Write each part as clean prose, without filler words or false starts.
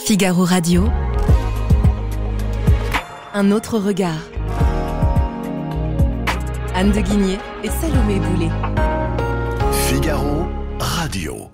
Figaro Radio. Un autre regard. Anne de Guigné et Salomé Boulet. Figaro Radio.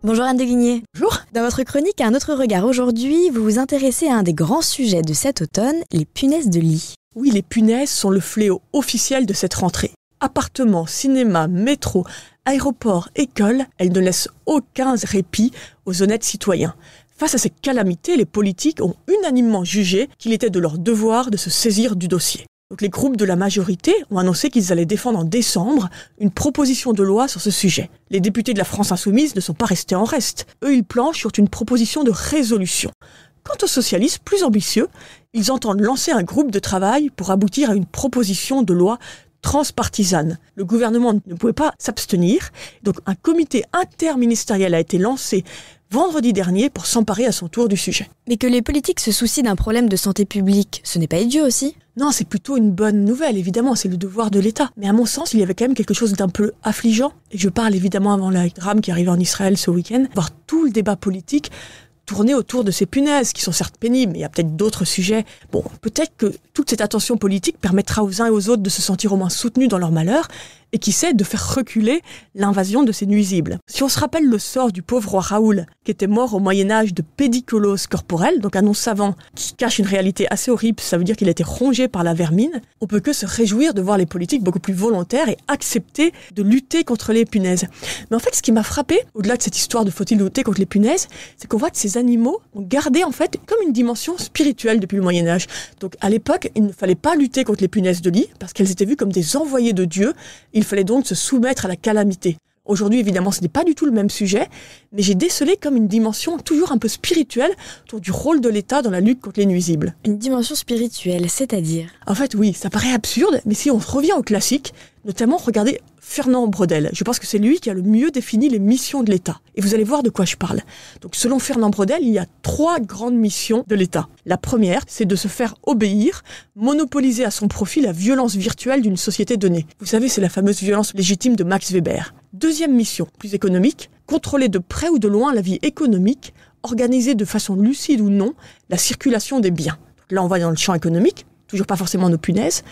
Bonjour Anne de Guigné. Bonjour. Dans votre chronique Un autre regard aujourd'hui, vous vous intéressez à un des grands sujets de cet automne, les punaises de lit. Oui, les punaises sont le fléau officiel de cette rentrée. Appartements, cinéma, métro, aéroports, écoles, elles ne laissent aucun répit aux honnêtes citoyens. Face à ces calamités, les politiques ont unanimement jugé qu'il était de leur devoir de se saisir du dossier. Donc les groupes de la majorité ont annoncé qu'ils allaient défendre en décembre une proposition de loi sur ce sujet. Les députés de la France Insoumise ne sont pas restés en reste. Eux, ils planchent sur une proposition de résolution. Quant aux socialistes, plus ambitieux, ils entendent lancer un groupe de travail pour aboutir à une proposition de loi transpartisane. Le gouvernement ne pouvait pas s'abstenir, donc un comité interministériel a été lancé vendredi dernier pour s'emparer à son tour du sujet. Mais que les politiques se soucient d'un problème de santé publique, ce n'est pas idiot aussi ? Non, c'est plutôt une bonne nouvelle, évidemment, c'est le devoir de l'État. Mais à mon sens, il y avait quand même quelque chose d'un peu affligeant. Et je parle évidemment avant le drame qui est arrivé en Israël ce week-end, voir tout le débat politique tourner autour de ces punaises, qui sont certes pénibles, mais il y a peut-être d'autres sujets. Bon, peut-être que toute cette attention politique permettra aux uns et aux autres de se sentir au moins soutenus dans leur malheur, et qui sait de faire reculer l'invasion de ces nuisibles. Si on se rappelle le sort du pauvre roi Raoul, qui était mort au Moyen-Âge de pédicolose corporelle, donc un nom savant qui cache une réalité assez horrible, ça veut dire qu'il a été rongé par la vermine, on peut que se réjouir de voir les politiques beaucoup plus volontaires et accepter de lutter contre les punaises. Mais en fait, ce qui m'a frappé, au-delà de cette histoire de faut-il lutter contre les punaises, c'est qu'on voit que ces animaux ont gardé en fait comme une dimension spirituelle depuis le Moyen-Âge. Donc à l'époque, il ne fallait pas lutter contre les punaises de lit, parce qu'elles étaient vues comme des envoyés de Dieu. Il fallait donc se soumettre à la calamité. Aujourd'hui, évidemment, ce n'est pas du tout le même sujet, mais j'ai décelé comme une dimension toujours un peu spirituelle autour du rôle de l'État dans la lutte contre les nuisibles. Une dimension spirituelle, c'est-à-dire ? En fait, oui, ça paraît absurde, mais si on revient au classique, notamment regardez Fernand Braudel. Je pense que c'est lui qui a le mieux défini les missions de l'État. Et vous allez voir de quoi je parle. Donc, selon Fernand Braudel, il y a 3 grandes missions de l'État. La première, c'est de se faire obéir, monopoliser à son profit la violence virtuelle d'une société donnée. Vous savez, c'est la fameuse violence légitime de Max Weber. Deuxième mission, plus économique, contrôler de près ou de loin la vie économique, organiser de façon lucide ou non la circulation des biens. Donc là, on va dans le champ économique, toujours pas forcément nos punaises.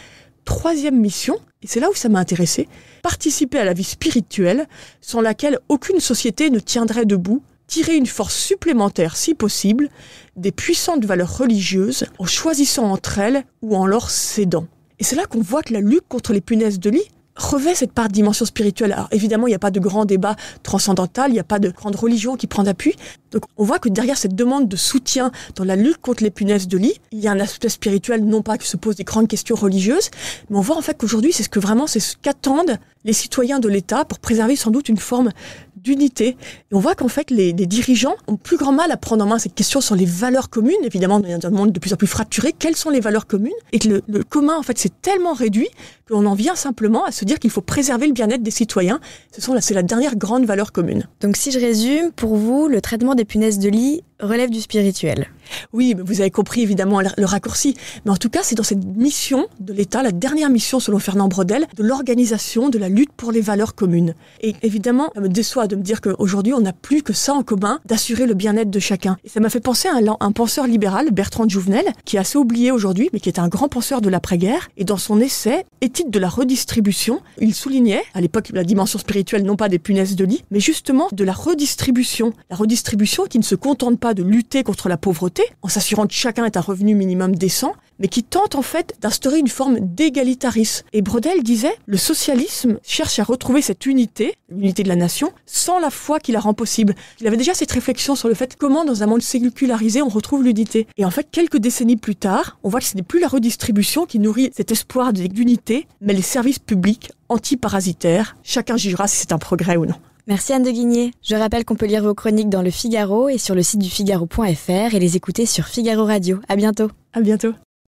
Troisième mission, et c'est là où ça m'a intéressé, participer à la vie spirituelle sans laquelle aucune société ne tiendrait debout, tirer une force supplémentaire si possible des puissantes valeurs religieuses en choisissant entre elles ou en leur cédant. Et c'est là qu'on voit que la lutte contre les punaises de lit revêt cette part de dimension spirituelle. Alors évidemment, il n'y a pas de grand débat transcendantal, il n'y a pas de grande religion qui prend d'appui. Donc on voit que derrière cette demande de soutien dans la lutte contre les punaises de lit, il y a un aspect spirituel, non pas que se posent des grandes questions religieuses, mais on voit en fait qu'aujourd'hui, c'est ce qu'attendent les citoyens de l'État pour préserver sans doute une forme d'unité. Et on voit qu'en fait, les dirigeants ont plus grand mal à prendre en main cette question sur les valeurs communes. Évidemment, dans un monde de plus en plus fracturé, quelles sont les valeurs communes ? Et que le commun, en fait, c'est tellement réduit qu'on en vient simplement à se dire qu'il faut préserver le bien-être des citoyens. C'est la dernière grande valeur commune. Donc si je résume, pour vous, le traitement des punaises de lit relève du spirituel. Oui, mais vous avez compris évidemment le raccourci. Mais en tout cas, c'est dans cette mission de l'État, la dernière mission selon Fernand Braudel, de l'organisation de la lutte pour les valeurs communes. Et évidemment, ça me déçoit de me dire qu'aujourd'hui, on n'a plus que ça en commun, d'assurer le bien-être de chacun. Et ça m'a fait penser à un penseur libéral, Bertrand de Jouvenel, qui est assez oublié aujourd'hui, mais qui est un grand penseur de l'après-guerre. Et dans son essai « Éthique de la redistribution », il soulignait, à l'époque, la dimension spirituelle, non pas des punaises de lit, mais justement de la redistribution. La redistribution qui ne se contente pas de lutter contre la pauvreté, en s'assurant que chacun ait un revenu minimum décent, mais qui tente en fait d'instaurer une forme d'égalitarisme. Et Braudel disait, le socialisme cherche à retrouver cette unité, l'unité de la nation, sans la foi qui la rend possible. Il avait déjà cette réflexion sur le fait comment dans un monde sécularisé on retrouve l'unité. Et en fait, quelques décennies plus tard, on voit que ce n'est plus la redistribution qui nourrit cet espoir d'unité, mais les services publics anti-parasitaires. Chacun jugera si c'est un progrès ou non. Merci Anne de Guigné. Je rappelle qu'on peut lire vos chroniques dans Le Figaro et sur le site du Figaro.fr et les écouter sur Figaro Radio. À bientôt. À bientôt.